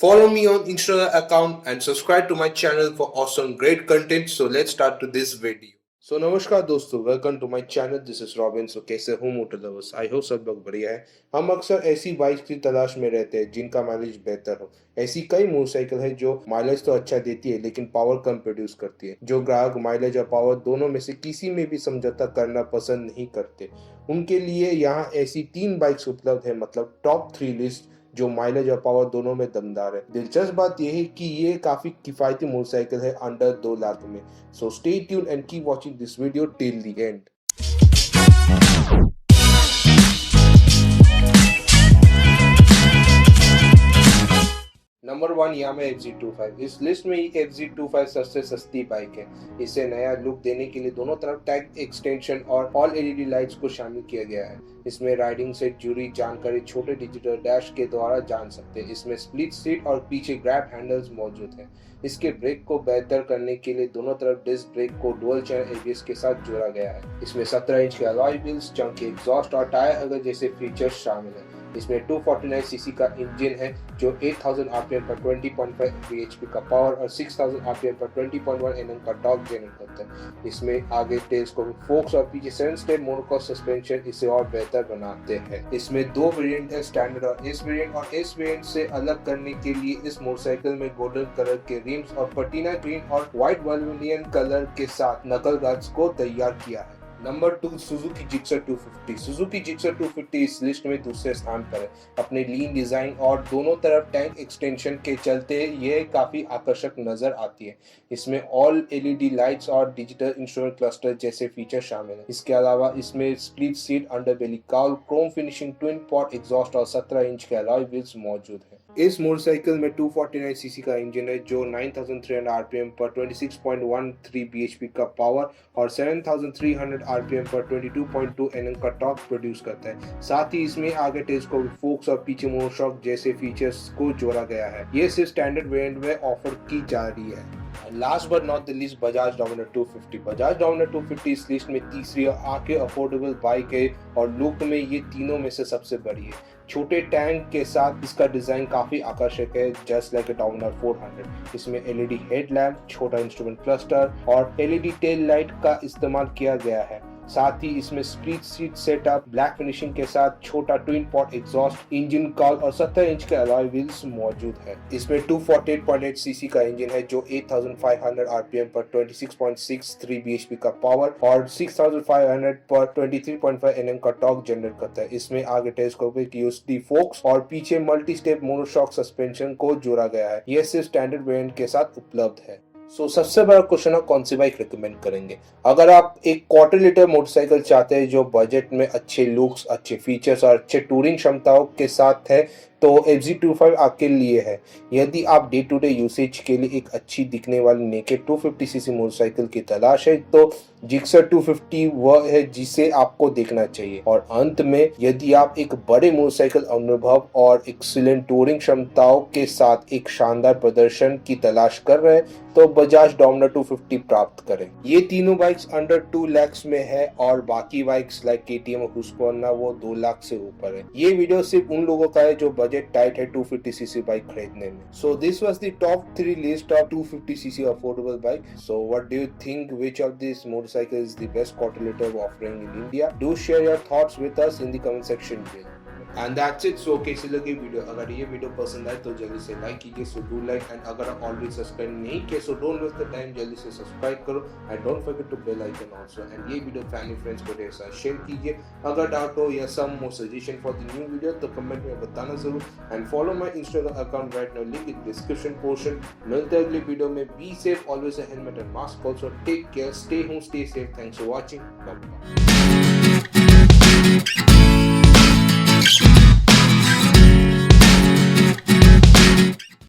Follow me on Instagram account and subscribe to my channel for awesome great content. So let's start to this video. So नमस्कार दोस्तों, welcome to my channel. This is Robin. So कैसे हो motor lovers? I hope सब लोग बढ़िया है। हम अक्सर ऐसी बाइक की तलाश में रहते हैं जिनका माइलेज बेहतर हो। ऐसी कई मोटरसाइकिल है जो माइलेज तो अच्छा देती है लेकिन पावर कम प्रोड्यूस करती है। जो ग्राहक माइलेज और पावर दोनों में से किसी में भी समझौता करना पसंद नहीं करते, उनके लिए यहाँ ऐसी 3 बाइक्स उपलब्ध है, मतलब टॉप 3 लिस्ट जो माइलेज और पावर दोनों में दमदार है। दिलचस्प बात यह है कि ये काफी किफायती मोटरसाइकिल है अंडर 2 लाख में। So stay tune and keep watching this video till the end. Number 1 Yamaha FZ25। इस लिस्ट में FZ25 सबसे सस्ती बाइक है। इसे नया लुक देने के लिए दोनों तरफ टैग एक्सटेंशन और ऑल LED लाइट्स को शामिल किया गया है। इसमें राइडिंग से जुड़ी जानकारी छोटे डिजिटल डैश के द्वारा जान सकते हैं। इसमें स्प्लिट सीट और पीछे ग्रैब हैंडल्स मौजूद हैं। इसके ब्रेक को बेहतर करने के लिए दोनों तरफ डिस्क ब्रेक को डुअल चैनल ABS के साथ जोड़ा गया है। इसमें 17 इंच के अलॉय व्हील्स, चंकी एग्जॉस्ट और टायर अगर जैसे फीचर्स शामिल हैं। इसमें 249 सीसी का इंजन है जो 8000 आरपीएम पर 20.5 bhp का पावर और 6000 आरपीएम पर 20.1 Nm का टॉर्क जनरेट करता है। इसमें आगे टेलीस्कोपिक फोक्स और पीछे 7 स्टेप मोनोकॉक सस्पेंशन इसे और बेहतर बनाते हैं। इसमें 2 वेरिएंट है, स्टैंडर्ड और एस वेरिएंट। और एस वेरिएंट से अलग करने के लिए इस मोटरसाइकिल में गोल्डन कलर के रिम्स और पटीना ग्रीन और व्हाइट वर्मिलियन कलर के साथ नकल गार्ड्स को तैयार किया है। Number 2 Suzuki Gixxer 250। Suzuki Gixxer 250 इस लिस्ट में दूसरे स्थान पर है। अपने लीन डिजाइन और दोनों तरफ टैंक एक्सटेंशन के चलते ये काफी आकर्षक नजर आती है। इसमें ऑल LED लाइट्स और डिजिटल इंस्ट्रूमेंट क्लस्टर जैसे फीचर शामिल हैं। इसके अलावा इसमें split seat, underbelly cowl, Chrome finishing, twin pot exhaust और 17 इंच के अलॉय व्हील्स मौजूद हैं। इस मोटरसाइकिल में 249 सीसी का इंजन है जो 9300 आरपीएम पर 26.13 bhp का पावर और 7300 आरपीएम पर 22.2 Nm का टॉर्क प्रोड्यूस करता है। साथ ही इसमें आगे टेलीस्कोपिक फोक्स और पीछे मोनोशॉक जैसे फीचर्स को जोड़ा गया है। ये सिर्फ स्टैंडर्ड वेरिएंट में ऑफर की जा रही है। Last but not the least, Bajaj Dominar 250। Bajaj Dominar 250 इस लिस्ट में तीसरी और आगे अफोर्डेबल बाइक है और लुक में ये तीनों में से सबसे बड़ी है। छोटे टैंक के साथ इसका डिजाइन काफी आकर्षक है, जस्ट लाइक अ डोमिनार 400। इसमें LED हेडलैम्प, छोटा इंस्ट्रूमेंट क्लस्टर और LED टेल लाइट का इस्तेमाल किया गया है। साथ ही इसमें split seat setup, black finishing के साथ छोटा twin pot exhaust, engine call और 17 इंच के अलॉय व्हील्स मौजूद है। इसमें 248.8 सीसी का इंजन है जो 8500 आरपीएम पर 26.63 bhp का पावर और 6500 पर 23.5 Nm का टॉर्क जनरेट करता है। इसमें आगे टेलीस्कोपिक USD फोक्स और पीछे मल्टी स्टेप मोनोशॉक सस्पेंशन को जोड़ा गया है। यह सिर्फ स्टैंडर्ड वेरिएंट के साथ उपलब्ध है। सबसे बड़ा क्वेश्चन है कौन सी बाइक रिकमेंड करेंगे। अगर आप एक क्वार्टर लीटर मोटरसाइकिल चाहते हैं जो बजट में अच्छे लुक्स, अच्छे फीचर्स और अच्छे टूरिंग क्षमताओं के साथ है तो FZ25 आपके लिए है। यदि आप डे टू डे यूसेज के लिए एक अच्छी दिखने वाली नेकेड 250 सीसी मोटरसाइकिल की तलाश है तो जिक्सर 250 वह है जिसे आपको देखना चाहिए। और अंत में यदि आप एक बड़े मोटरसाइकिल अनुभव और एक्सीलेंट टूरिंग क्षमताओं के साथ एक शानदार प्रदर्शन की तलाश कर रहे हैं तो बजाज डोमिनार 250 प्राप्त करें। ये तीनों बाइक्स अंडर 2 lakhs में है और बाकी बाइक्स लाइक KTM और हुस्कवर्ना वो 2 लाख से ऊपर है। ये वीडियो सिर्फ उन लोगों का है जो बजट टाइट है 250 सीसी बाइक खरीदने में। So this was the top 3 list of 250 CC affordable bike. So what do you think, which of this motorcycle is the best quarter-liter offering in India? Do share your thoughts with us in the comment section below. And that's it. So कैसी लगी video? अगर ये video पसंद आए तो जल्दी से like कीजिए, सो डू लाइक। एंड अगर आप ऑलरेडी सब्सक्राइब नहीं किए so don't waste the time, जल्दी से सब्सक्राइब करो and don't forget to bell icon also. And ये वीडियो फैमिली फ्रेंड्स को ढेर सारा शेयर कीजिए। अगर डाउट हो या some more suggestion for the new video तो कमेंट में बताना जरूर। And follow my Instagram account right now, link in description portion. मिलते हैं अगली वीडियो में। Be safe, always a helmet and mask also. Take care, stay home, stay safe. Thanks for watching. Bye bye.